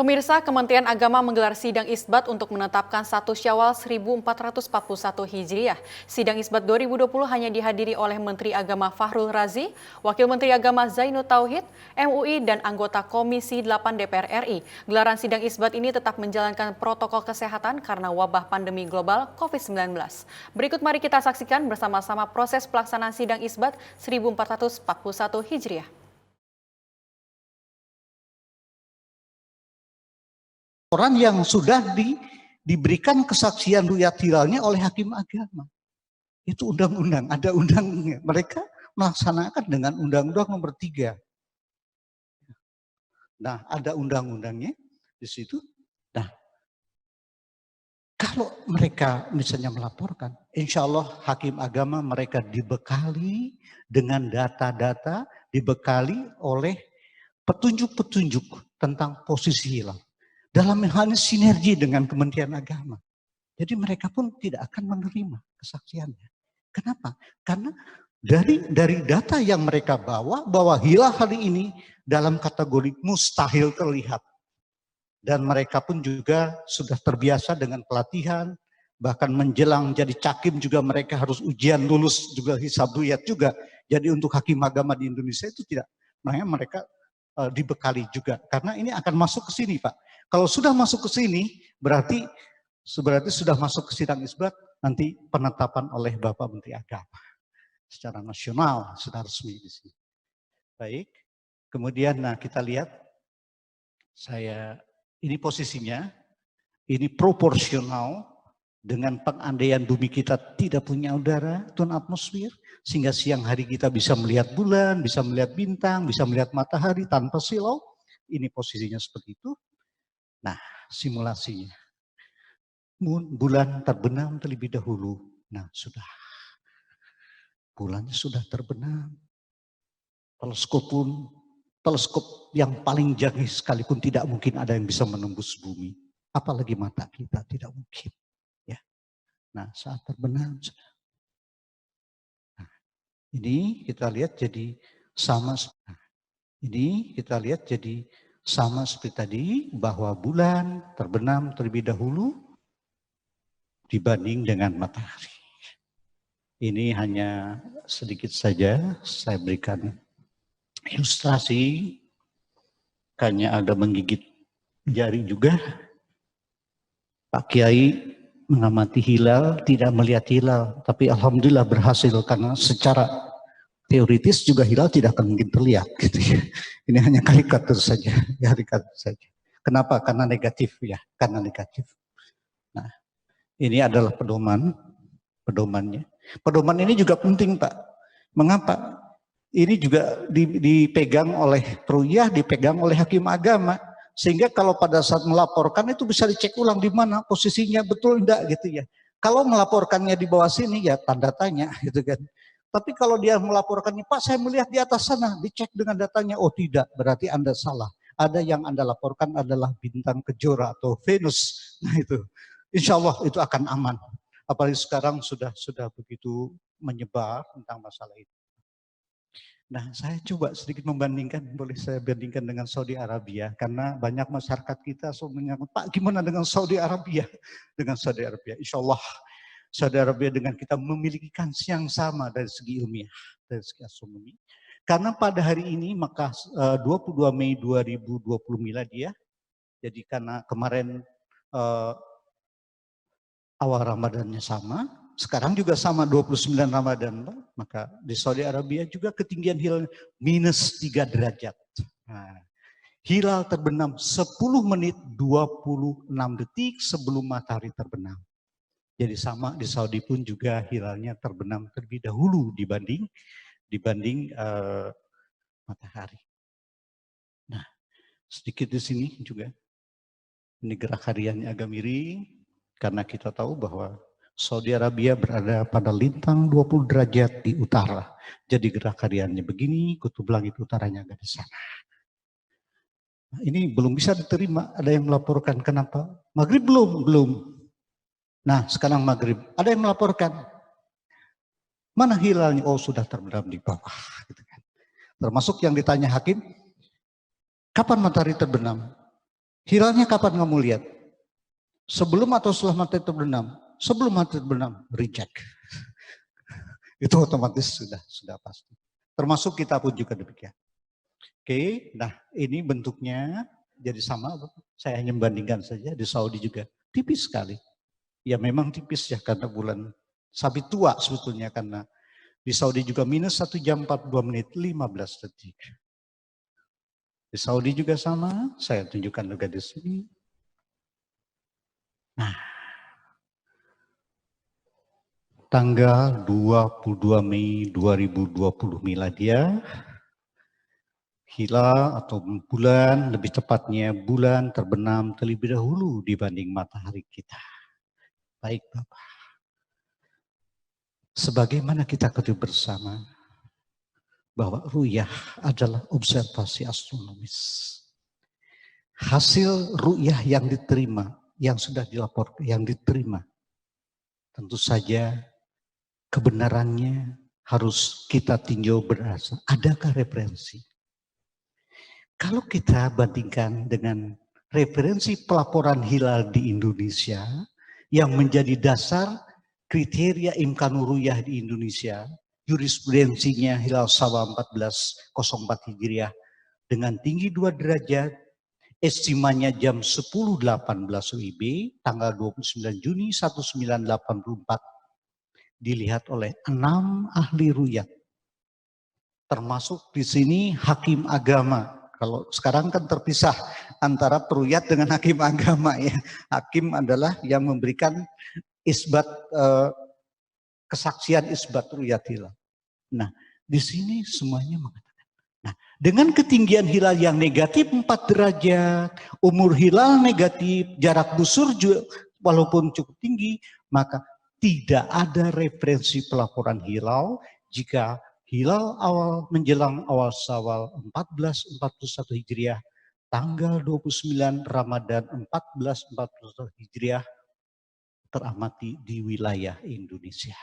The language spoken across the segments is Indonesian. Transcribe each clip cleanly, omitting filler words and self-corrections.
Pemirsa, Kementerian Agama menggelar sidang isbat untuk menetapkan 1 Syawal 1441 Hijriah. Sidang isbat 2020 hanya dihadiri oleh Menteri Agama Fahrul Razi, Wakil Menteri Agama Zainud Tauhid, MUI, dan anggota Komisi 8 DPR RI. Gelaran sidang isbat ini tetap menjalankan protokol kesehatan karena wabah pandemi global COVID-19. Berikut mari kita saksikan bersama-sama proses pelaksanaan sidang isbat 1441 Hijriah. Orang yang sudah diberikan kesaksian ru'yat hilalnya oleh hakim agama. Itu undang-undang, ada undangnya. Mereka melaksanakan dengan undang-undang nomor 3. Nah, ada undang-undangnya di situ. Nah, kalau mereka misalnya melaporkan, insya Allah hakim agama mereka dibekali dengan data-data, dibekali oleh petunjuk-petunjuk tentang posisi hilal. Dalam hal ini sinergi dengan Kementerian Agama. Jadi mereka pun tidak akan menerima kesaksiannya. Kenapa? Karena dari data yang mereka bawa, bahwa hilal hari ini dalam kategori mustahil terlihat. Dan mereka pun juga sudah terbiasa dengan pelatihan, bahkan menjelang jadi cakim juga mereka harus ujian lulus juga hisab ru'yat juga. Jadi untuk hakim agama di Indonesia itu tidak, makanya mereka dibekali juga. Karena ini akan masuk ke sini, Pak. Kalau sudah masuk ke sini, berarti sudah masuk ke sidang isbat, nanti penetapan oleh Bapak Menteri Agama. Secara nasional, sudah resmi di sini. Baik, kemudian nah kita lihat, ini posisinya, ini proporsional dengan pengandaian bumi kita tidak punya udara, tuan atmosfer, sehingga siang hari kita bisa melihat bulan, bisa melihat bintang, bisa melihat matahari tanpa silau. Ini posisinya seperti itu. Nah, simulasinya. Bulan terbenam terlebih dahulu. Nah, sudah. Bulannya sudah terbenam. Teleskop yang paling canggih sekalipun tidak mungkin ada yang bisa menembus bumi. Apalagi mata kita, tidak mungkin. Ya. Nah, saat terbenam sudah. Nah, ini kita lihat jadi sama. Nah, ini kita lihat jadi sama seperti tadi, bahwa bulan terbenam terlebih dahulu dibanding dengan matahari. Ini hanya sedikit saja saya berikan ilustrasi, kayaknya ada menggigit jari juga. Pak Kiai mengamati hilal, tidak melihat hilal, tapi alhamdulillah berhasil karena secara teoritis juga hilal tidak akan mungkin terlihat. Gitu ya. Ini hanya karikatur saja, karikatur saja. Kenapa? Karena negatif ya, karena negatif. Nah, ini adalah pedomannya. Pedoman ini juga penting, Pak. Mengapa? Ini juga dipegang oleh Ruyah, dipegang oleh hakim agama. Sehingga kalau pada saat melaporkan itu bisa dicek ulang di mana posisinya, betul enggak gitu ya. Kalau melaporkannya di bawah sini ya tanda tanya gitu kan. Tapi kalau dia melaporkannya, Pak saya melihat di atas sana, dicek dengan datanya, oh tidak, berarti Anda salah. Ada yang Anda laporkan adalah bintang kejora atau Venus. Nah itu, insya Allah itu akan aman. Apalagi sekarang sudah begitu menyebar tentang masalah itu. Nah saya coba sedikit membandingkan, boleh saya bandingkan dengan Saudi Arabia. Karena banyak masyarakat kita menyangkut, Pak gimana dengan Saudi Arabia? Dengan Saudi Arabia, insya Allah Saudi Arabia dengan kita memiliki kans yang sama dari segi ilmiah, dari segi astronomi. Karena pada hari ini maka 22 Mei 2020 miladiah, jadi karena kemarin awal Ramadannya sama, sekarang juga sama 29 Ramadan, maka di Saudi Arabia juga ketinggian hilal -3 derajat. Nah, hilal terbenam 10 menit 26 detik sebelum matahari terbenam. Jadi sama di Saudi pun juga hilalnya terbenam terlebih dahulu dibanding matahari. Nah, sedikit di sini juga. Ini gerak hariannya agak miring karena kita tahu bahwa Saudi Arabia berada pada lintang 20 derajat di utara. Jadi gerak hariannya begini, kutub langit utaranya agak di sana. Nah, ini belum bisa diterima. Ada yang melaporkan kenapa? Maghrib belum. Nah sekarang maghrib, ada yang melaporkan, mana hilalnya? Oh sudah terbenam di bawah. Gitu kan. Termasuk yang ditanya hakim, kapan matahari terbenam? Hilalnya kapan kamu lihat? Sebelum atau setelah matahari terbenam? Sebelum matahari terbenam, reject. Itu otomatis sudah pasti. Termasuk kita pun juga demikian. Oke, nah ini bentuknya jadi sama. Saya hanya membandingkan saja di Saudi juga tipis sekali. Ya memang tipis ya karena bulan sabit tua sebetulnya, karena di Saudi juga minus 1 jam 42 menit 15 detik. Di Saudi juga sama, saya tunjukkan juga di sini. Nah, tanggal 22 Mei 2020 miladiah, hilal atau bulan, lebih tepatnya bulan terbenam terlebih dahulu dibanding matahari kita. Baik Bapak, sebagaimana kita ketahui bersama bahwa ru'yah adalah observasi astronomis. Hasil ru'yah yang diterima, yang sudah dilaporkan, yang diterima, tentu saja kebenarannya harus kita tinjau berasa. Adakah referensi? Kalau kita bandingkan dengan referensi pelaporan hilal di Indonesia yang menjadi dasar kriteria imkanur ru'yah di Indonesia, jurisprudensinya hilal Syawal 1404 Hijriah dengan tinggi 2 derajat, estimanya jam 10.18 WIB, tanggal 29 Juni 1984, dilihat oleh 6 ahli ru'yat. Termasuk di sini hakim agama. Kalau sekarang kan terpisah antara peruyat dengan hakim agama ya. Hakim adalah yang memberikan isbat kesaksian isbat ru'yat hilal. Nah, di sini semuanya mengatakan. Nah, dengan ketinggian hilal yang negatif 4 derajat, umur hilal negatif, jarak busur juga walaupun cukup tinggi, maka tidak ada referensi pelaporan hilal jika hilal awal menjelang awal Syawal 1441 Hijriah, tanggal 29 Ramadan 1441 Hijriah teramati di wilayah Indonesia.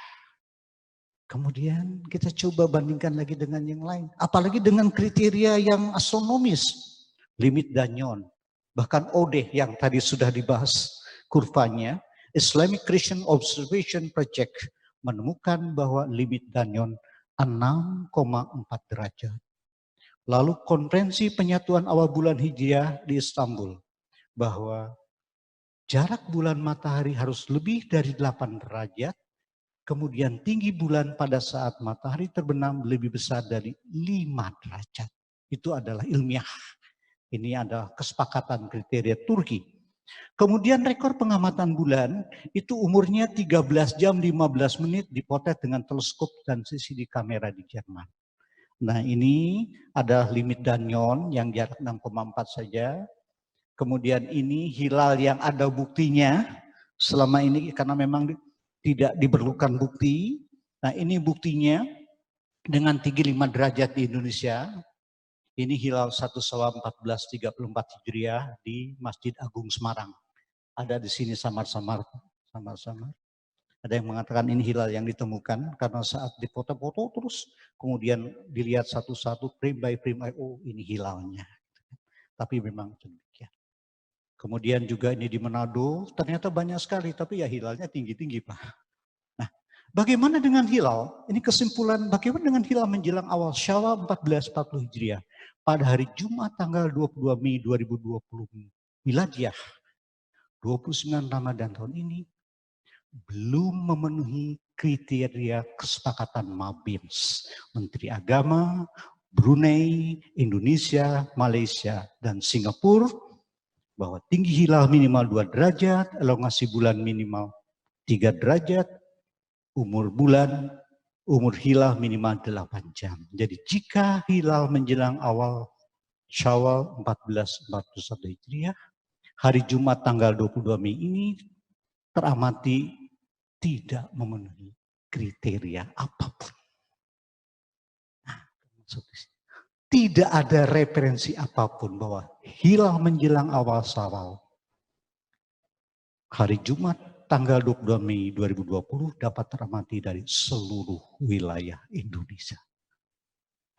Kemudian kita coba bandingkan lagi dengan yang lain, apalagi dengan kriteria yang astronomis, limit Danyon, bahkan ODE yang tadi sudah dibahas kurvanya, Islamic Christian Observation Project menemukan bahwa limit Danyon 6,4 derajat. Lalu konferensi penyatuan awal bulan Hijriah di Istanbul, bahwa jarak bulan matahari harus lebih dari 8 derajat, kemudian tinggi bulan pada saat matahari terbenam lebih besar dari 5 derajat. Itu adalah ilmiah. Ini adalah kesepakatan kriteria Turki. Kemudian rekor pengamatan bulan itu umurnya 13 jam 15 menit dipotret dengan teleskop dan CCD kamera di Jerman. Nah ini adalah limit Danyon yang jarak 6,4 saja. Kemudian ini hilal yang ada buktinya selama ini karena memang tidak diperlukan bukti. Nah ini buktinya dengan tinggi 5 derajat di Indonesia. Ini hilal 1 Syawal 1434 Hijriah di Masjid Agung Semarang. Ada di sini samar-samar. Ada yang mengatakan ini hilal yang ditemukan karena saat difoto-foto terus kemudian dilihat satu-satu frame by frame, oh ini hilalnya. Tapi memang demikian. Kemudian juga ini di Manado, ternyata banyak sekali, tapi ya hilalnya tinggi-tinggi Pak. Nah, bagaimana dengan hilal? Ini kesimpulan, bagaimana dengan hilal menjelang awal Syawal 1440 Hijriah? Pada hari Jumat tanggal 22 Mei 2020 miladiah, 29 Ramadan tahun ini, belum memenuhi kriteria kesepakatan MABIMS, Menteri Agama, Brunei, Indonesia, Malaysia, dan Singapura, bahwa tinggi hilal minimal 2 derajat, elongasi bulan minimal 3 derajat, umur hilal minimal 8 jam. Jadi jika hilal menjelang awal Syawal 1441 Hijriah, hari Jumat tanggal 22 Mei ini teramati tidak memenuhi kriteria apapun. Nah, tidak ada referensi apapun bahwa hilal menjelang awal Syawal hari Jumat tanggal 22 Mei 2020 dapat teramati dari seluruh wilayah Indonesia.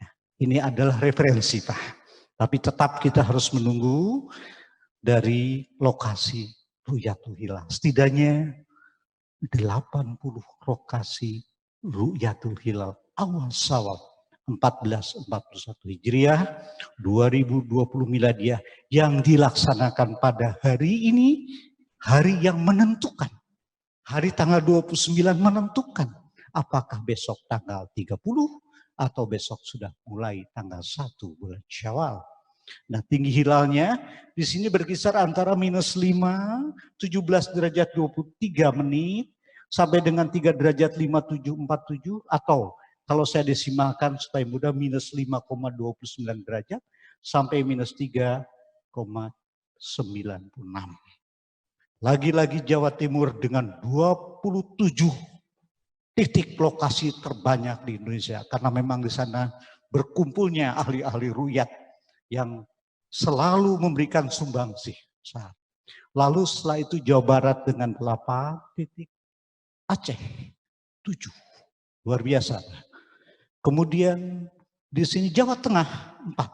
Nah, ini adalah referensi Pak. Tapi tetap kita harus menunggu dari lokasi Ru'yatul Hilal. Setidaknya 80 lokasi Ru'yatul Hilal awal Syawal 1441 Hijriah 2020 Miladiah yang dilaksanakan pada hari ini, hari yang menentukan. Hari tanggal 29 menentukan apakah besok tanggal 30 atau besok sudah mulai tanggal 1 bulan Syawal. Nah, tinggi hilalnya di sini berkisar antara -5, 17 derajat 23 menit, sampai dengan 3 derajat 5747, atau kalau saya desimalkan supaya mudah, -5,29 derajat, sampai -3,96. Lagi-lagi Jawa Timur dengan 27 titik lokasi terbanyak di Indonesia, karena memang di sana berkumpulnya ahli-ahli ru'yat yang selalu memberikan sumbangsih. Lalu setelah itu Jawa Barat dengan 8 titik, Aceh 7, luar biasa. Kemudian di sini Jawa Tengah 4,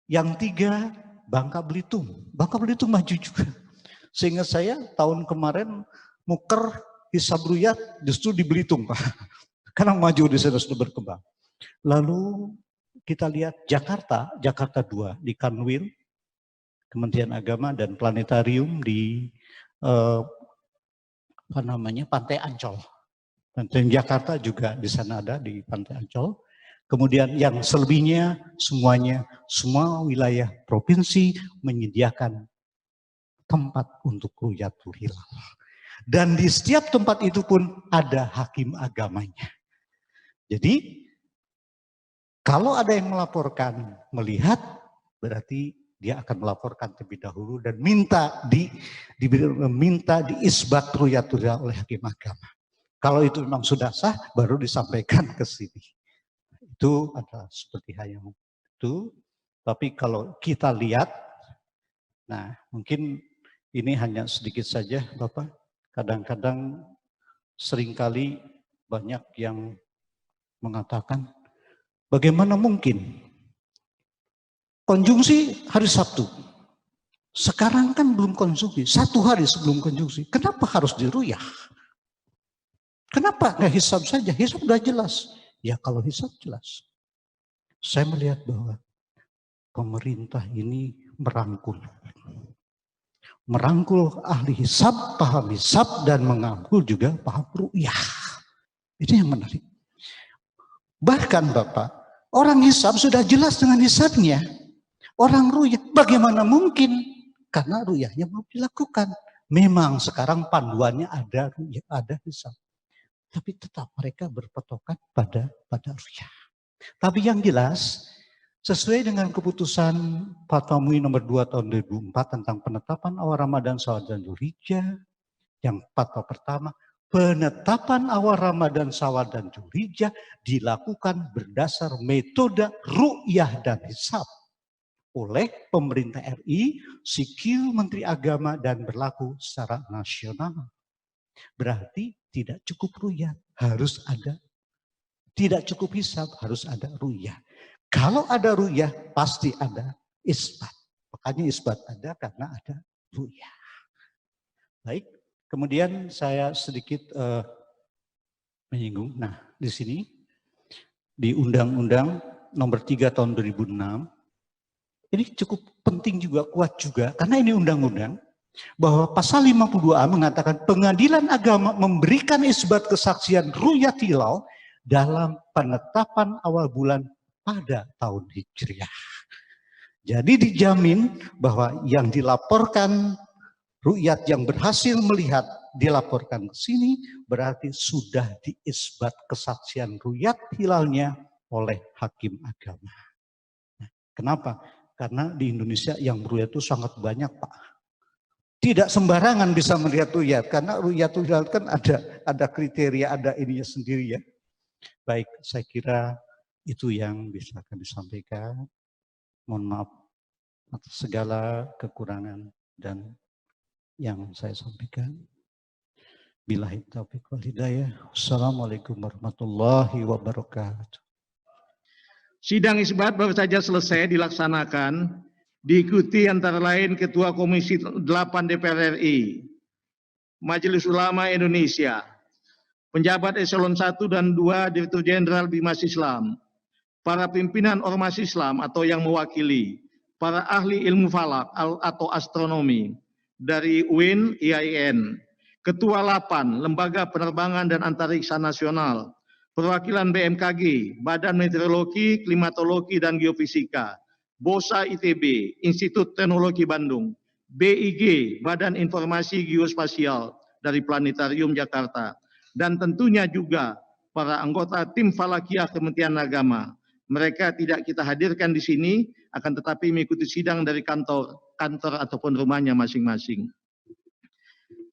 yang 3 Bangka Belitung. Bangka Belitung maju juga. Sehingga saya tahun kemarin muker hisab ru'yat justru di Belitung, Pak. Karena maju di sana sudah berkembang. Lalu kita lihat Jakarta 2 di Kanwil, Kementerian Agama, dan planetarium di Pantai Ancol. Dan Jakarta juga di sana ada di Pantai Ancol. Kemudian yang selebihnya semuanya, semua wilayah provinsi menyediakan tempat untuk Ru'yatul Hilal. Dan di setiap tempat itu pun ada hakim agamanya. Jadi kalau ada yang melaporkan melihat, berarti dia akan melaporkan terlebih dahulu dan minta diisbat Ru'yatul Hilal oleh hakim agama. Kalau itu memang sudah sah, baru disampaikan ke sini. Itu adalah seperti hal yang itu. Tapi kalau kita lihat, nah mungkin ini hanya sedikit saja Bapak. Kadang-kadang seringkali banyak yang mengatakan, bagaimana mungkin konjungsi hari Sabtu? Sekarang kan belum konjungsi, 1 hari sebelum konjungsi. Kenapa harus diruyah? Kenapa nggak hisab saja? Hisab udah jelas. Ya kalau hisab jelas. Saya melihat bahwa pemerintah ini merangkul ahli hisab, paham hisab, dan mengambil juga paham ru'yah. Ini yang menarik. Bahkan Bapak, orang hisab sudah jelas dengan hisabnya. Orang ru'yah, bagaimana mungkin? Karena ru'yahnya belum dilakukan. Memang sekarang panduannya ada ru'yah, ada hisab. Tapi tetap mereka berpatokan pada ru'yah. Tapi yang jelas, sesuai dengan keputusan Fatwa MUI nomor 2 tahun 2004 tentang penetapan awal Ramadan, Syawal, dan Dzulhijjah, yang fatwa pertama, penetapan awal Ramadan, Syawal, dan Dzulhijjah dilakukan berdasar metode ru'yah dan hisab oleh pemerintah RI, Sikil Menteri Agama, dan berlaku secara nasional. Berarti tidak cukup ru'yah, harus ada. Tidak cukup hisab, harus ada ru'yah. Kalau ada ru'yah, pasti ada isbat. Makanya isbat ada karena ada ru'yah. Baik, kemudian saya sedikit menyinggung. Nah, di sini, di Undang-Undang nomor 3 tahun 2006, ini cukup penting juga, kuat juga, karena ini undang-undang, bahwa pasal 52A mengatakan pengadilan agama memberikan isbat kesaksian ru'yat hilal dalam penetapan awal bulan pada tahun Hijriah. Jadi dijamin bahwa yang dilaporkan ru'yat yang berhasil melihat dilaporkan ke sini berarti sudah diisbat kesaksian ru'yat hilalnya oleh hakim agama. Nah, kenapa? Karena di Indonesia yang ru'yat itu sangat banyak, Pak. Tidak sembarangan bisa melihat ru'yat, karena ru'yatul hilal kan ada kriteria, ada ininya sendiri ya. Baik, saya kira itu yang bisa kami sampaikan. Mohon maaf atas segala kekurangan dan yang saya sampaikan. Billahi taufiq wal hidayah. Wassalamualaikum warahmatullahi wabarakatuh. Sidang isbat baru saja selesai dilaksanakan. Diikuti antara lain Ketua Komisi 8 DPR RI, Majelis Ulama Indonesia, penjabat eselon 1 dan 2 Direktur Jenderal Bimas Islam, para pimpinan ormas Islam atau yang mewakili, para ahli ilmu falak atau astronomi dari UIN, IAIN, Ketua 8 Lembaga Penerbangan dan Antariksa Nasional, perwakilan BMKG, Badan Meteorologi, Klimatologi dan Geofisika, BOSA ITB, Institut Teknologi Bandung, BIG, Badan Informasi Geospasial dari Planetarium Jakarta, dan tentunya juga para anggota tim Falakiyah Kementerian Agama. Mereka tidak kita hadirkan di sini, akan tetapi mengikuti sidang dari kantor ataupun rumahnya masing-masing.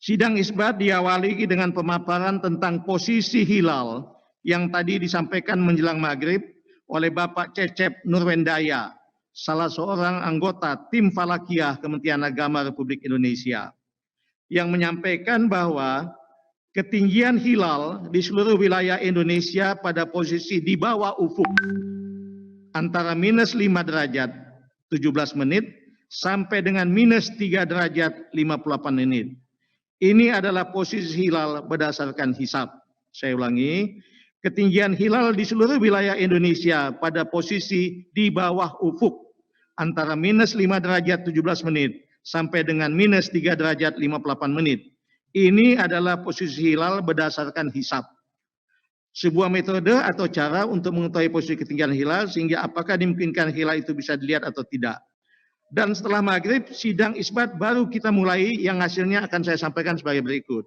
Sidang isbat diawali dengan pemaparan tentang posisi hilal yang tadi disampaikan menjelang maghrib oleh Bapak Cecep Nurwendaya, salah seorang anggota tim Falakiyah Kementerian Agama Republik Indonesia, yang menyampaikan bahwa ketinggian hilal di seluruh wilayah Indonesia pada posisi di bawah ufuk antara minus 5 derajat 17 menit sampai dengan minus 3 derajat 58 menit. Ini adalah posisi hilal berdasarkan hisab. Saya ulangi, ketinggian hilal di seluruh wilayah Indonesia pada posisi di bawah ufuk antara minus 5 derajat 17 menit sampai dengan minus 3 derajat 58 menit. Ini adalah posisi hilal berdasarkan hisab. Sebuah metode atau cara untuk mengetahui posisi ketinggian hilal sehingga apakah dimungkinkan hilal itu bisa dilihat atau tidak. Dan setelah maghrib, sidang isbat baru kita mulai yang hasilnya akan saya sampaikan sebagai berikut.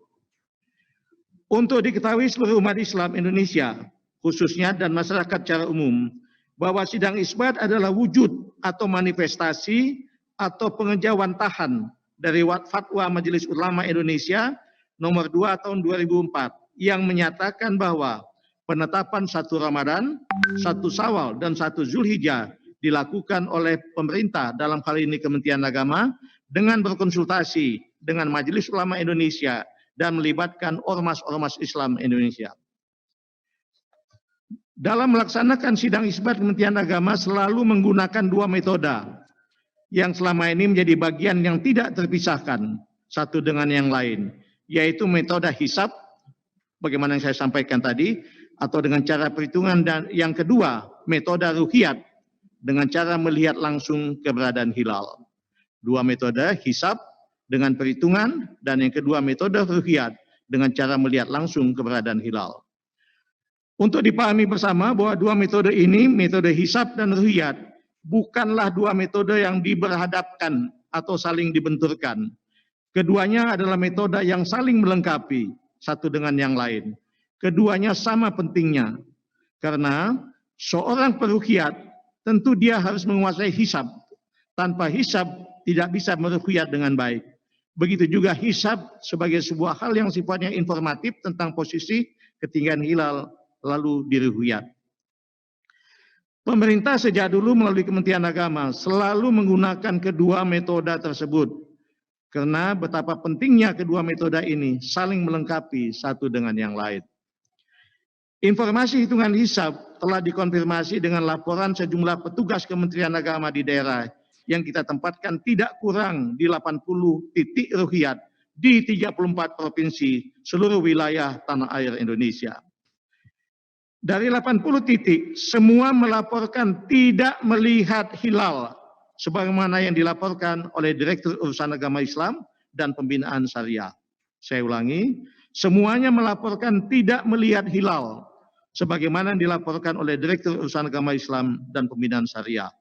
Untuk diketahui seluruh umat Islam Indonesia, khususnya dan masyarakat secara umum, bahwa sidang isbat adalah wujud atau manifestasi atau pengejawantahan dari Fatwa Majelis Ulama Indonesia nomor 2 tahun 2004 yang menyatakan bahwa penetapan 1 Ramadan, 1 Syawal dan 1 Zulhijjah dilakukan oleh pemerintah dalam hal ini Kementerian Agama dengan berkonsultasi dengan Majelis Ulama Indonesia dan melibatkan ormas-ormas Islam Indonesia. Dalam melaksanakan sidang isbat Kementerian Agama selalu menggunakan 2 metode yang selama ini menjadi bagian yang tidak terpisahkan satu dengan yang lain, yaitu metode hisab, bagaimana yang saya sampaikan tadi, atau dengan cara perhitungan, dan yang kedua metode ruhiyat dengan cara melihat langsung keberadaan hilal. 2 metode hisab dengan perhitungan dan yang kedua metode ruhiyat dengan cara melihat langsung keberadaan hilal. Untuk dipahami bersama bahwa 2 metode ini, metode hisab dan ruhiyat, bukanlah 2 metode yang diberhadapkan atau saling dibenturkan. Keduanya adalah metode yang saling melengkapi satu dengan yang lain. Keduanya sama pentingnya karena seorang peruqyah tentu dia harus menguasai hisab. Tanpa hisab tidak bisa meruqyah dengan baik. Begitu juga hisab sebagai sebuah hal yang sifatnya informatif tentang posisi ketinggian hilal lalu diruqyah. Pemerintah sejak dulu melalui Kementerian Agama selalu menggunakan kedua metode tersebut karena betapa pentingnya kedua metode ini saling melengkapi satu dengan yang lain. Informasi hitungan hisab telah dikonfirmasi dengan laporan sejumlah petugas Kementerian Agama di daerah yang kita tempatkan tidak kurang di 80 titik ruqyat di 34 provinsi seluruh wilayah tanah air Indonesia. Dari 80 titik, semua melaporkan tidak melihat hilal sebagaimana yang dilaporkan oleh Direktur Urusan Agama Islam dan Pembinaan Syariah. Saya ulangi, semuanya melaporkan tidak melihat hilal sebagaimana yang dilaporkan oleh Direktur Urusan Agama Islam dan Pembinaan Syariah.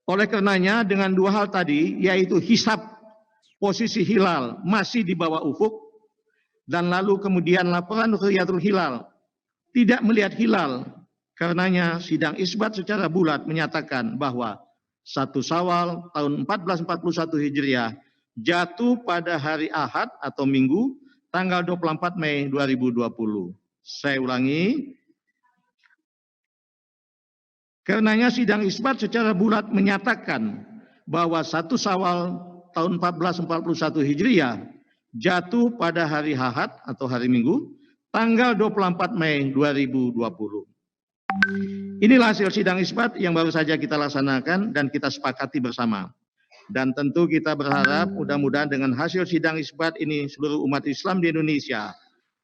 Oleh karenanya dengan 2 hal tadi, yaitu hisab posisi hilal masih di bawah ufuk dan lalu kemudian laporan ru'yatul hilal tidak melihat hilal, karenanya sidang isbat secara bulat menyatakan bahwa 1 Syawal tahun 1441 Hijriah jatuh pada hari Ahad atau Minggu tanggal 24 Mei 2020. Saya ulangi, karenanya sidang isbat secara bulat menyatakan bahwa 1 Syawal tahun 1441 Hijriah jatuh pada hari Ahad atau hari Minggu tanggal 24 Mei 2020. Inilah hasil sidang isbat yang baru saja kita laksanakan dan kita sepakati bersama. Dan tentu kita berharap mudah-mudahan dengan hasil sidang isbat ini seluruh umat Islam di Indonesia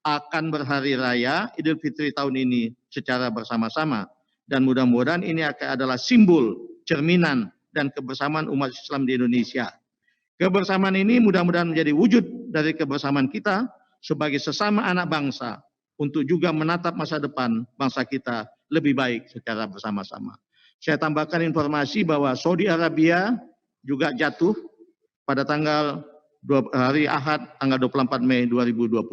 akan berhari raya Idul Fitri tahun ini secara bersama-sama. Dan mudah-mudahan ini adalah simbol, cerminan, dan kebersamaan umat Islam di Indonesia. Kebersamaan ini mudah-mudahan menjadi wujud dari kebersamaan kita sebagai sesama anak bangsa untuk juga menatap masa depan bangsa kita lebih baik secara bersama-sama. Saya tambahkan informasi bahwa Saudi Arabia juga jatuh pada tanggal hari Ahad tanggal 24 Mei 2020.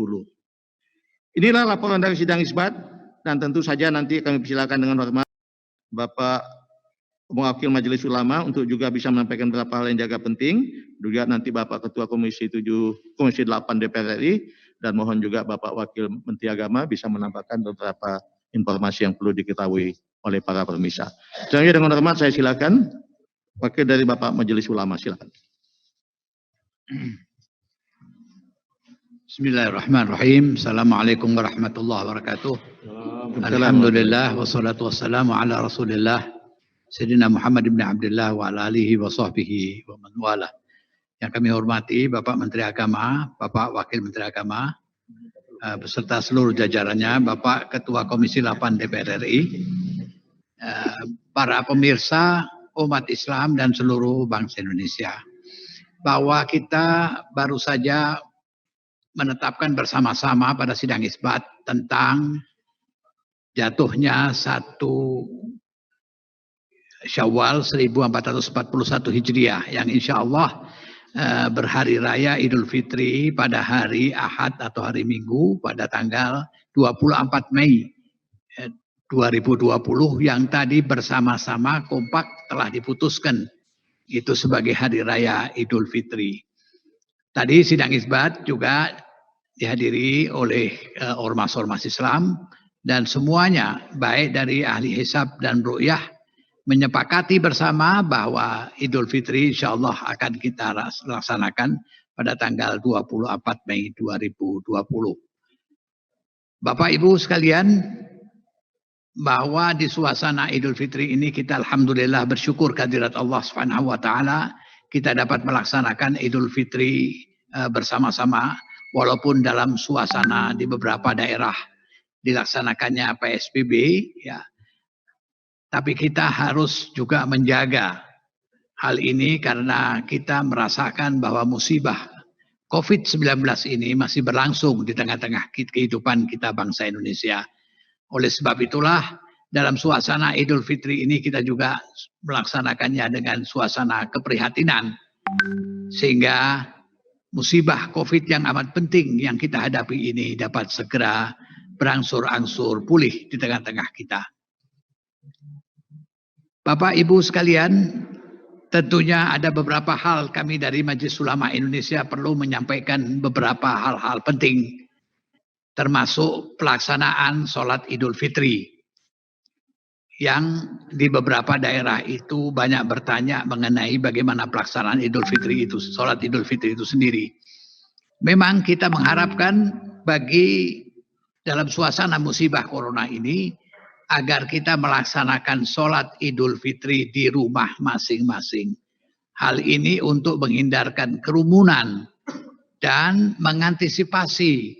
Inilah laporan dari sidang isbat dan tentu saja nanti kami persilakan dengan hormat Bapak Wakil Majelis Ulama untuk juga bisa menyampaikan beberapa hal yang jaga penting. Juga nanti Bapak Ketua Komisi 8 DPR RI dan mohon juga Bapak Wakil Menteri Agama bisa menambahkan beberapa informasi yang perlu diketahui oleh para pemirsa. Selanjutnya dengan hormat saya silakan Wakil dari Bapak Majelis Ulama, silakan. Bismillahirrahmanirrahim. Assalamualaikum warahmatullahi wabarakatuh. Alhamdulillah wassalatu wassalamu ala Rasulillah Sayyidina Muhammad ibn Abdullah wa ala alihi wa sahbihi wa man wala. Yang kami hormati Bapak Menteri Agama, Bapak Wakil Menteri Agama, beserta seluruh jajarannya, Bapak Ketua Komisi 8 DPR RI, para pemirsa umat Islam dan seluruh bangsa Indonesia. Bahwa kita baru saja menetapkan bersama-sama pada sidang isbat tentang jatuhnya 1 Syawal 1441 Hijriah yang insya Allah berhari raya Idul Fitri pada hari Ahad atau hari Minggu pada tanggal 24 Mei 2020 yang tadi bersama-sama kompak telah diputuskan itu sebagai hari raya Idul Fitri. Tadi sidang isbat juga dihadiri oleh ormas-ormas Islam dan semuanya baik dari ahli hisab dan ru'yah menyepakati bersama bahwa Idul Fitri insyaallah akan kita laksanakan pada tanggal 24 Mei 2020. Bapak Ibu sekalian, bahwa di suasana Idul Fitri ini kita alhamdulillah bersyukur kehadirat Allah Subhanahu wa taala kita dapat melaksanakan Idul Fitri bersama-sama walaupun dalam suasana di beberapa daerah dilaksanakannya PSBB ya. Tapi kita harus juga menjaga hal ini karena kita merasakan bahwa musibah COVID-19 ini masih berlangsung di tengah-tengah kehidupan kita bangsa Indonesia. Oleh sebab itulah dalam suasana Idul Fitri ini kita juga melaksanakannya dengan suasana keprihatinan. Sehingga musibah COVID yang amat penting yang kita hadapi ini dapat segera berangsur-angsur pulih di tengah-tengah kita. Bapak Ibu sekalian, tentunya ada beberapa hal kami dari Majelis Ulama Indonesia perlu menyampaikan beberapa hal-hal penting. Termasuk pelaksanaan sholat Idul Fitri. Yang di beberapa daerah itu banyak bertanya mengenai bagaimana pelaksanaan Idul Fitri itu, sholat Idul Fitri itu sendiri. Memang kita mengharapkan bagi dalam suasana musibah corona ini, agar kita melaksanakan sholat Idul Fitri di rumah masing-masing. Hal ini untuk menghindarkan kerumunan dan mengantisipasi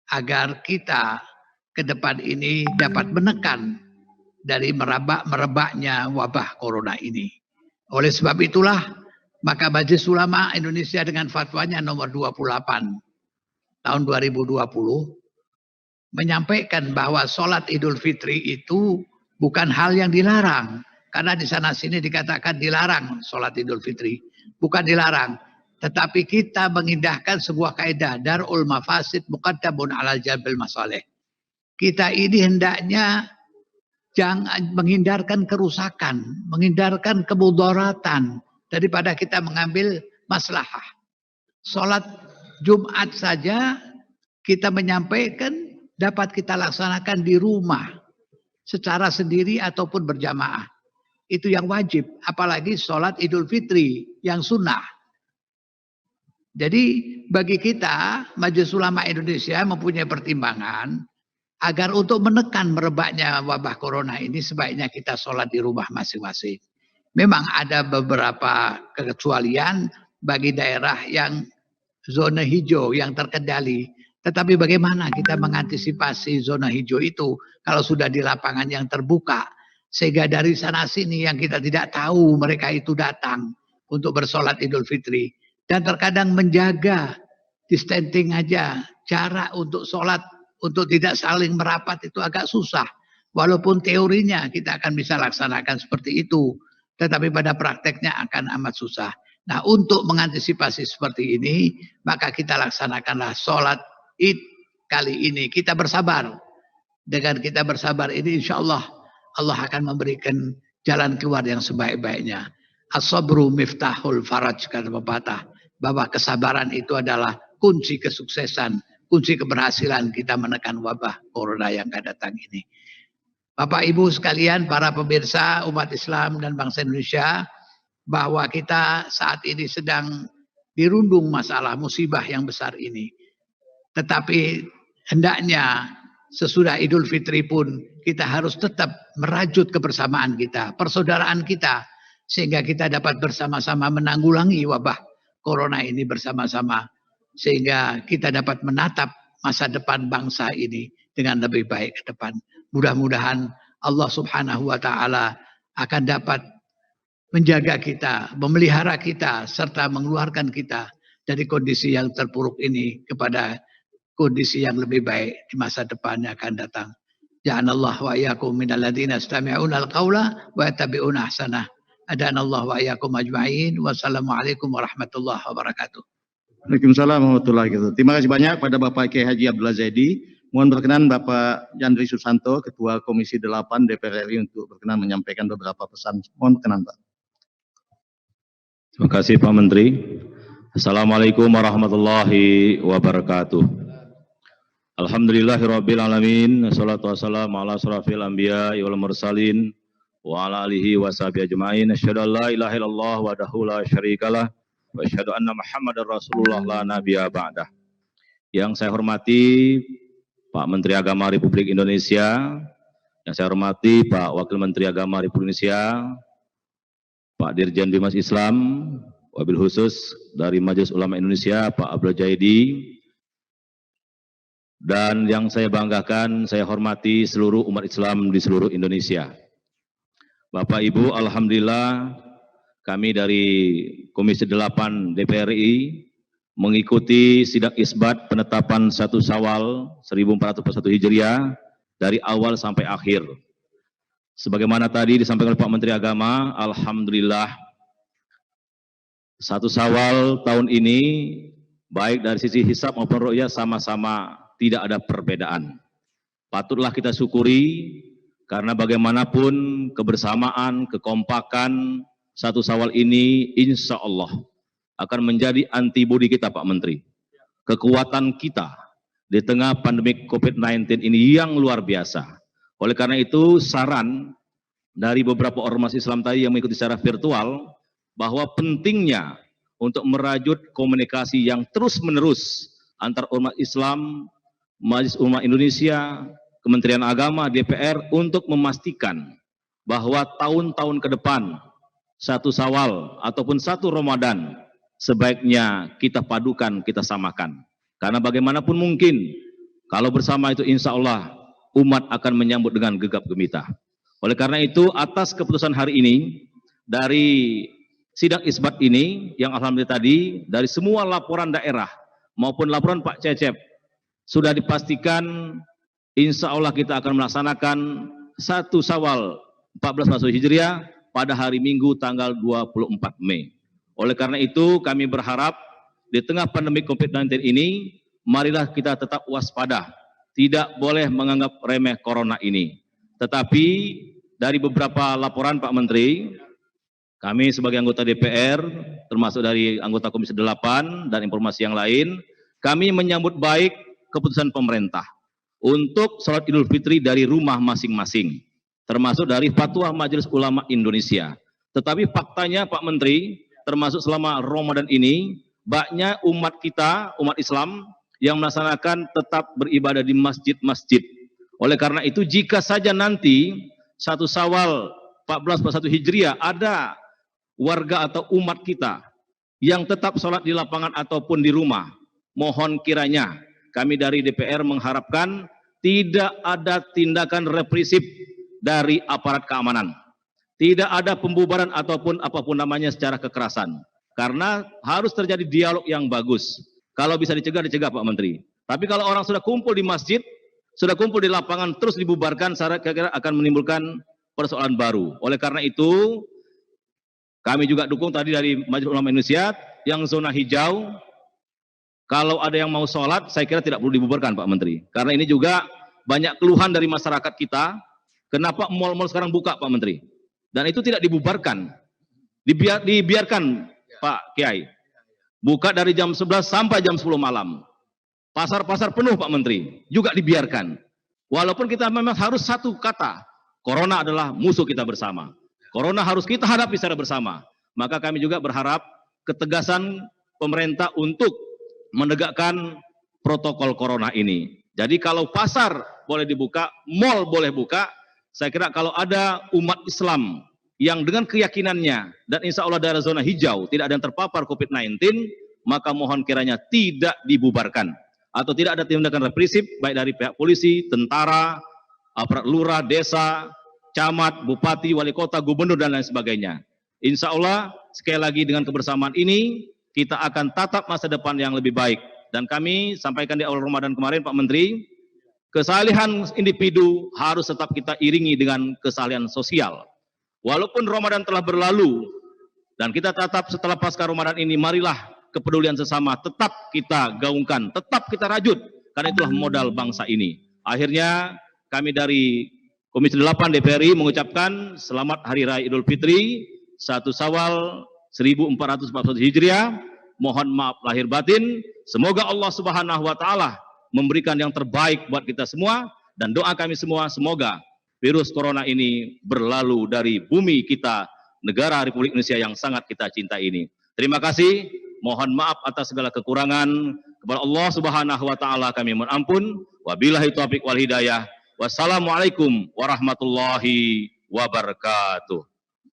agar kita ke depan ini dapat menekan dari merebaknya wabah corona ini. Oleh sebab itulah, maka Majelis Ulama Indonesia dengan fatwanya nomor 28 tahun 2020 menyampaikan bahwa sholat Idul Fitri itu bukan hal yang dilarang. Karena di sana sini dikatakan dilarang sholat Idul Fitri. Bukan dilarang. Tetapi kita mengindahkan sebuah kaidah. Dar'ul mafasid muqaddamun alal jalbil masalih. Kita ini hendaknya jangan menghindarkan kerusakan. Menghindarkan kemudaratan. Daripada kita mengambil maslahah. Sholat Jumat saja kita menyampaikan dapat kita laksanakan di rumah secara sendiri ataupun berjamaah. Itu yang wajib, apalagi sholat Idul Fitri yang sunnah. Jadi bagi kita Majelis Ulama Indonesia mempunyai pertimbangan agar untuk menekan merebaknya wabah corona ini sebaiknya kita sholat di rumah masing-masing. Memang ada beberapa kekecualian bagi daerah yang zona hijau yang terkendali. Tetapi bagaimana kita mengantisipasi zona hijau itu kalau sudah di lapangan yang terbuka. Sehingga dari sana sini yang kita tidak tahu mereka itu datang untuk bersolat Idul Fitri. Dan terkadang menjaga distancing aja, jarak untuk sholat, untuk tidak saling merapat itu agak susah. Walaupun teorinya kita akan bisa laksanakan seperti itu. Tetapi pada prakteknya akan amat susah. Nah, untuk mengantisipasi seperti ini, maka kita laksanakanlah sholat Id kali ini. Kita bersabar. Dengan kita bersabar ini, insya Allah, Allah akan memberikan jalan keluar yang sebaik-baiknya. As-sabru miftahul faraj, kata pepatah. Bahwa kesabaran itu adalah kunci kesuksesan, kunci keberhasilan kita menekan wabah corona yang akan datang ini. Bapak Ibu sekalian, para pemirsa umat Islam dan bangsa Indonesia, bahwa kita saat ini sedang dirundung masalah musibah yang besar ini. Tetapi hendaknya sesudah Idul Fitri pun kita harus tetap merajut kebersamaan kita, persaudaraan kita, sehingga kita dapat bersama-sama menanggulangi wabah corona ini bersama-sama, sehingga kita dapat menatap masa depan bangsa ini dengan lebih baik ke depan. Mudah-mudahan Allah Subhanahu wa Ta'ala akan dapat menjaga kita, memelihara kita, serta mengeluarkan kita dari kondisi yang terpuruk ini kepada kondisi yang lebih baik di masa depan yang akan datang. Ja'anallahu wa iyyakum minal ladzina yastami'una al-qaula wa yattabi'una ahsanah. Adanallahu wa iyyakum ajma'in. Wassalamualaikum warahmatullahi wabarakatuh. Waalaikumsalam warahmatullahi wabarakatuh. Terima kasih banyak pada Bapak Kiai Haji Abdullah Zaidi. Mohon berkenan Bapak Yandri Susanto, Ketua Komisi 8 DPR RI untuk berkenan menyampaikan beberapa pesan. Mohon berkenan Pak. Terima kasih Pak Menteri. Assalamualaikum warahmatullahi wabarakatuh. Alhamdulillahirabbil alamin. Wassalatu wassalamu ala asrofil anbiya wal mursalin wa ala alihi washabihi ajmain. Asyhadu an la ilaha illallah wahdahu la syarikalah wa asyhadu anna Muhammadar Rasulullah la nabiyya ba'dah. Yang saya hormati Pak Menteri Agama Republik Indonesia, yang saya hormati Pak Wakil Menteri Agama Republik Indonesia, Pak Dirjen Bimas Islam, wabil khusus dari Majelis Ulama Indonesia, Pak Abdul Jaidi, dan yang saya banggakan, saya hormati seluruh umat Islam di seluruh Indonesia. Bapak Ibu, alhamdulillah kami dari Komisi 8 DPR RI mengikuti sidang isbat penetapan 1 Syawal 1441 Hijriah dari awal sampai akhir. Sebagaimana tadi disampaikan oleh Pak Menteri Agama, alhamdulillah 1 Syawal tahun ini baik dari sisi hisab maupun ru'yah sama-sama tidak ada perbedaan. Patutlah kita syukuri karena bagaimanapun kebersamaan, kekompakan 1 Syawal ini insya Allah akan menjadi antibodi kita Pak Menteri. Kekuatan kita di tengah pandemi COVID-19 ini yang luar biasa. Oleh karena itu saran dari beberapa ormas Islam tadi yang mengikuti secara virtual bahwa pentingnya untuk merajut komunikasi yang terus-menerus antar umat Islam, Majelis Ulama Indonesia, Kementerian Agama, DPR untuk memastikan bahwa tahun-tahun ke depan 1 Syawal ataupun 1 Ramadan sebaiknya kita padukan, kita samakan. Karena bagaimanapun mungkin, kalau bersama itu insya Allah umat akan menyambut dengan gegap gempita. Oleh karena itu, atas keputusan hari ini, dari sidang isbat ini, yang alhamdulillah tadi, dari semua laporan daerah maupun laporan Pak Cecep, sudah dipastikan insya Allah kita akan melaksanakan 1 Syawal 1441 Hijriah pada hari Minggu tanggal 24 Mei. Oleh karena itu kami berharap di tengah pandemi COVID-19 ini, marilah kita tetap waspada, tidak boleh menganggap remeh corona ini. Tetapi dari beberapa laporan Pak Menteri, kami sebagai anggota DPR, termasuk dari anggota Komisi 8 dan informasi yang lain, kami menyambut baik keputusan pemerintah untuk sholat Idul Fitri dari rumah masing-masing, termasuk dari Fatwa Majelis Ulama Indonesia. Tetapi faktanya Pak Menteri, termasuk selama Ramadan ini, banyak umat kita, umat Islam, yang melaksanakan tetap beribadah di masjid-masjid. Oleh karena itu, jika saja nanti 1 Syawal 1441 Hijriah ada warga atau umat kita yang tetap sholat di lapangan ataupun di rumah, mohon kiranya kami dari DPR mengharapkan tidak ada tindakan represif dari aparat keamanan. Tidak ada pembubaran ataupun apapun namanya secara kekerasan. Karena harus terjadi dialog yang bagus. Kalau bisa dicegah, dicegah Pak Menteri. Tapi kalau orang sudah kumpul di masjid, sudah kumpul di lapangan, terus dibubarkan, saya kira akan menimbulkan persoalan baru. Oleh karena itu, kami juga dukung tadi dari Majelis Ulama Indonesia, yang zona hijau, kalau ada yang mau sholat, saya kira tidak perlu dibubarkan Pak Menteri. Karena ini juga banyak keluhan dari masyarakat kita, kenapa mal-mal sekarang buka Pak Menteri? Dan itu tidak dibubarkan, dibiarkan Pak Kiai. Buka dari jam 11 sampai jam 10 malam. Pasar-pasar penuh Pak Menteri, juga dibiarkan. Walaupun kita memang harus satu kata, Corona adalah musuh kita bersama. Corona harus kita hadapi secara bersama. Maka kami juga berharap ketegasan pemerintah untuk menegakkan protokol Corona ini. Jadi kalau pasar boleh dibuka, mal boleh buka, saya kira kalau ada umat Islam yang dengan keyakinannya, dan insya Allah daerah zona hijau tidak ada yang terpapar COVID-19, maka mohon kiranya tidak dibubarkan. Atau tidak ada tindakan represif, baik dari pihak polisi, tentara, aparat lurah, desa, camat, bupati, wali kota, gubernur, dan lain sebagainya. Insya Allah, sekali lagi dengan kebersamaan ini, kita akan tatap masa depan yang lebih baik. Dan kami sampaikan di awal Ramadan kemarin, Pak Menteri, kesalehan individu harus tetap kita iringi dengan kesalehan sosial. Walaupun Ramadan telah berlalu, dan kita tatap setelah pasca Ramadan ini, marilah kepedulian sesama tetap kita gaungkan, tetap kita rajut, karena itulah modal bangsa ini. Akhirnya kami dari Komisi 8 DPRI mengucapkan selamat Hari Raya Idul Fitri 1 Syawal 1441 Hijriah. Mohon maaf lahir batin. Semoga Allah Subhanahu wa taala memberikan yang terbaik buat kita semua, dan doa kami semua semoga virus corona ini berlalu dari bumi kita, negara Republik Indonesia yang sangat kita cintai ini. Terima kasih. Mohon maaf atas segala kekurangan. Kepada Allah Subhanahu wa taala kami mohon ampun. Wabillahi taufiq wal hidayah. Wassalamualaikum warahmatullahi wabarakatuh.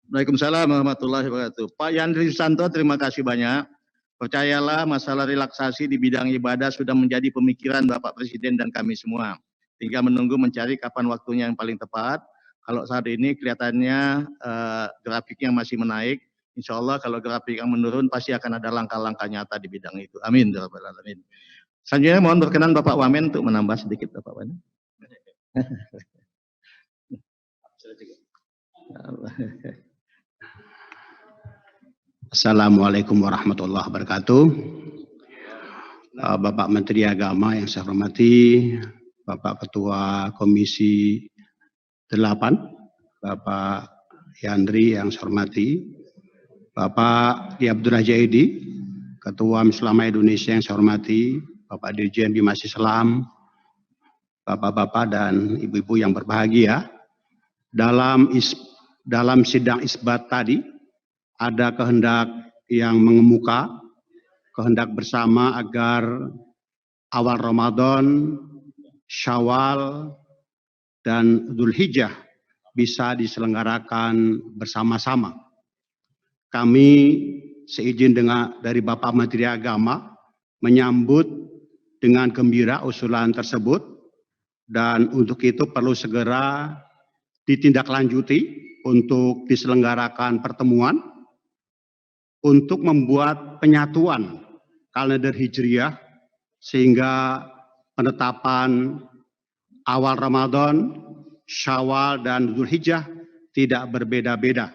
Waalaikumsalam warahmatullahi wabarakatuh. Pak Yandri Susanto, terima kasih banyak. Percayalah, masalah relaksasi di bidang ibadah sudah menjadi pemikiran Bapak Presiden dan kami semua. Tinggal menunggu mencari kapan waktunya yang paling tepat. Kalau saat ini kelihatannya grafiknya masih menaik. Insya Allah kalau grafik yang menurun pasti akan ada langkah-langkah nyata di bidang itu. Amin. Amin. Selanjutnya mohon berkenan Bapak Wamen untuk menambah sedikit Bapak Wamen. Assalamualaikum warahmatullahi wabarakatuh. Bapak Menteri Agama yang saya hormati, Bapak Ketua Komisi 8, Bapak Yandri yang saya hormati, Bapak Abdul Jaidi, Ketua Majelis Ulama Indonesia yang saya hormati, Bapak Dirjen Bimas Islam, Bapak-bapak dan ibu-ibu yang berbahagia. Dalam sidang isbat tadi ada kehendak yang mengemuka, kehendak bersama agar awal Ramadan, Syawal, dan Dzulhijjah bisa diselenggarakan bersama-sama. Kami seizin dari Bapak Menteri Agama menyambut dengan gembira usulan tersebut, dan untuk itu perlu segera ditindaklanjuti untuk diselenggarakan pertemuan untuk membuat penyatuan kalender Hijriah sehingga penetapan awal Ramadan, Syawal, dan Dzulhijjah tidak berbeda-beda.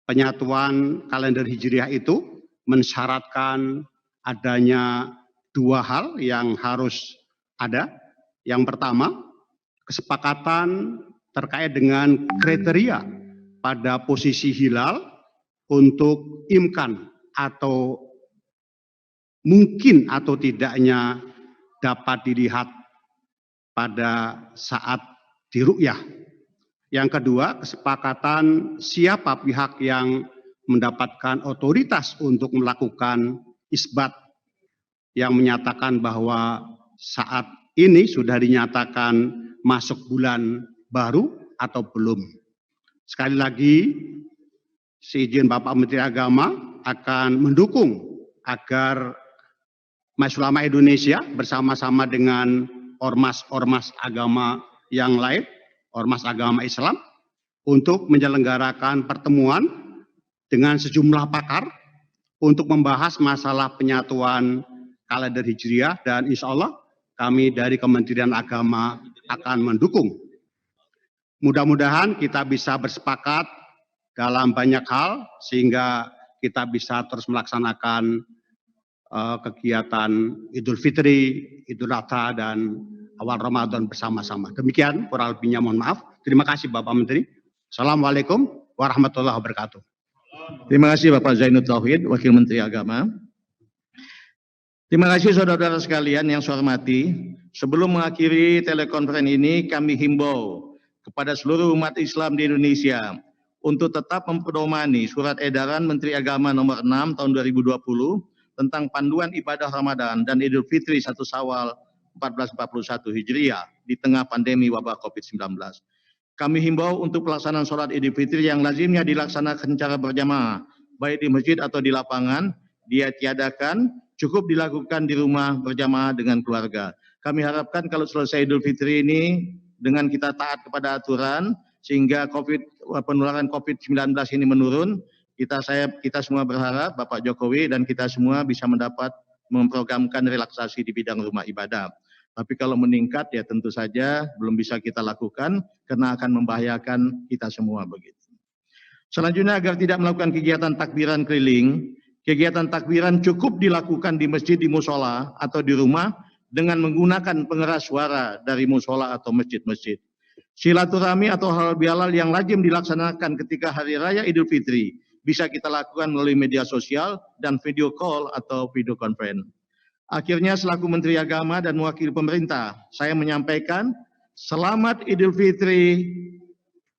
Penyatuan kalender Hijriah itu mensyaratkan adanya dua hal yang harus ada. Yang pertama, kesepakatan terkait dengan kriteria pada posisi hilal untuk imkan atau mungkin atau tidaknya dapat dilihat pada saat diru'yah. Yang kedua, kesepakatan siapa pihak yang mendapatkan otoritas untuk melakukan isbat, yang menyatakan bahwa saat ini sudah dinyatakan masuk bulan baru atau belum. Sekali lagi, seizin Bapak Menteri Agama akan mendukung agar Majelis Ulama Indonesia bersama-sama dengan ormas-ormas agama yang lain, ormas agama Islam, untuk menyelenggarakan pertemuan dengan sejumlah pakar untuk membahas masalah penyatuan kalender Hijriah, dan insya Allah kami dari Kementerian Agama akan mendukung. Mudah-mudahan kita bisa bersepakat dalam banyak hal sehingga kita bisa terus melaksanakan kegiatan Idul Fitri, Idul Adha, dan awal Ramadan bersama-sama. Demikian kurang lebihnya, mohon maaf. Terima kasih Bapak Menteri. Assalamualaikum warahmatullahi wabarakatuh. Terima kasih Bapak Zainud Tauhid, Wakil Menteri Agama. Terima kasih saudara-saudara sekalian yang saya hormati. Sebelum mengakhiri telekonferensi ini, kami himbau kepada seluruh umat Islam di Indonesia untuk tetap mempedomani Surat Edaran Menteri Agama nomor 6 tahun 2020 tentang panduan ibadah Ramadan dan Idul Fitri 1 Syawal 1441 Hijriah di tengah pandemi wabah COVID-19. Kami himbau untuk pelaksanaan sholat Idul Fitri yang lazimnya dilaksanakan secara berjamaah, baik di masjid atau di lapangan, dia tiadakan, cukup dilakukan di rumah berjamaah dengan keluarga. Kami harapkan kalau selesai Idul Fitri ini, dengan kita taat kepada aturan, sehingga penularan COVID-19 ini menurun, kita semua berharap Bapak Jokowi dan kita semua bisa mendapat memprogramkan relaksasi di bidang rumah ibadah. Tapi kalau meningkat ya tentu saja belum bisa kita lakukan karena akan membahayakan kita semua begitu. Selanjutnya, agar tidak melakukan kegiatan takbiran keliling, kegiatan takbiran cukup dilakukan di masjid, di musola atau di rumah dengan menggunakan pengeras suara dari musola atau masjid-masjid. Silaturahmi atau halal bihalal yang lazim dilaksanakan ketika hari raya Idul Fitri bisa kita lakukan melalui media sosial dan video call atau video conference. Akhirnya selaku Menteri Agama dan mewakili pemerintah, saya menyampaikan selamat Idul Fitri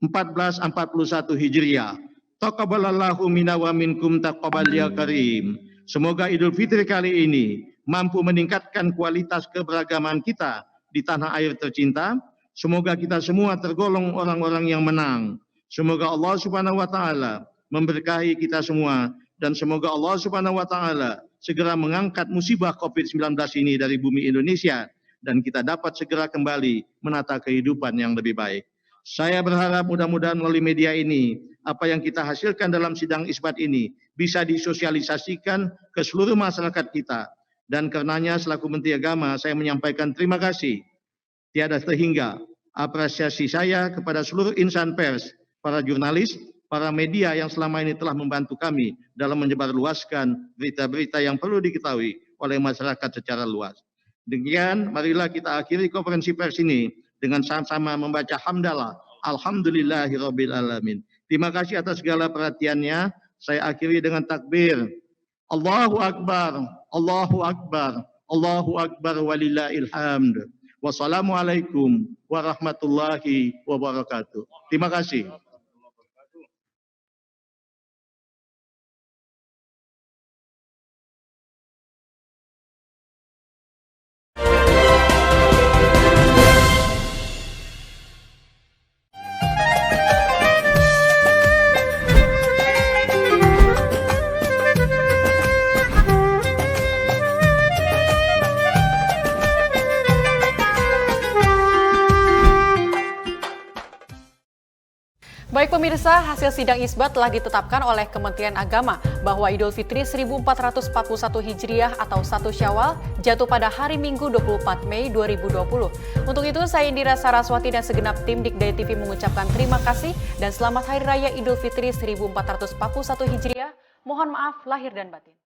1441 Hijriah. Taqabbalallahu minna wa minkum taqabbal ya karim. Semoga Idul Fitri kali ini mampu meningkatkan kualitas keberagaman kita di tanah air tercinta. Semoga kita semua tergolong orang-orang yang menang. Semoga Allah Subhanahu wa taala memberkahi kita semua, dan semoga Allah Subhanahu wa taala segera mengangkat musibah COVID-19 ini dari bumi Indonesia dan kita dapat segera kembali menata kehidupan yang lebih baik. Saya berharap mudah-mudahan melalui media ini apa yang kita hasilkan dalam sidang isbat ini bisa disosialisasikan ke seluruh masyarakat kita, dan karenanya selaku Menteri Agama saya menyampaikan terima kasih tiada terhingga apresiasi saya kepada seluruh insan pers, para jurnalis, para media yang selama ini telah membantu kami dalam menyebarluaskan berita-berita yang perlu diketahui oleh masyarakat secara luas. Demikian, marilah kita akhiri konferensi pers ini dengan sama-sama membaca hamdalah, alhamdulillahirabbil alamin. Terima kasih atas segala perhatiannya. Saya akhiri dengan takbir. Allahu Akbar, Allahu Akbar, Allahu Akbar walillahil hamd. Wassalamualaikum warahmatullahi wabarakatuh. Terima kasih. Baik pemirsa, hasil sidang isbat telah ditetapkan oleh Kementerian Agama bahwa Idul Fitri 1441 Hijriah atau 1 Syawal jatuh pada hari Minggu 24 Mei 2020. Untuk itu, saya Indira Saraswati dan segenap tim Dikdaya TV mengucapkan terima kasih dan selamat Hari Raya Idul Fitri 1441 Hijriah. Mohon maaf lahir dan batin.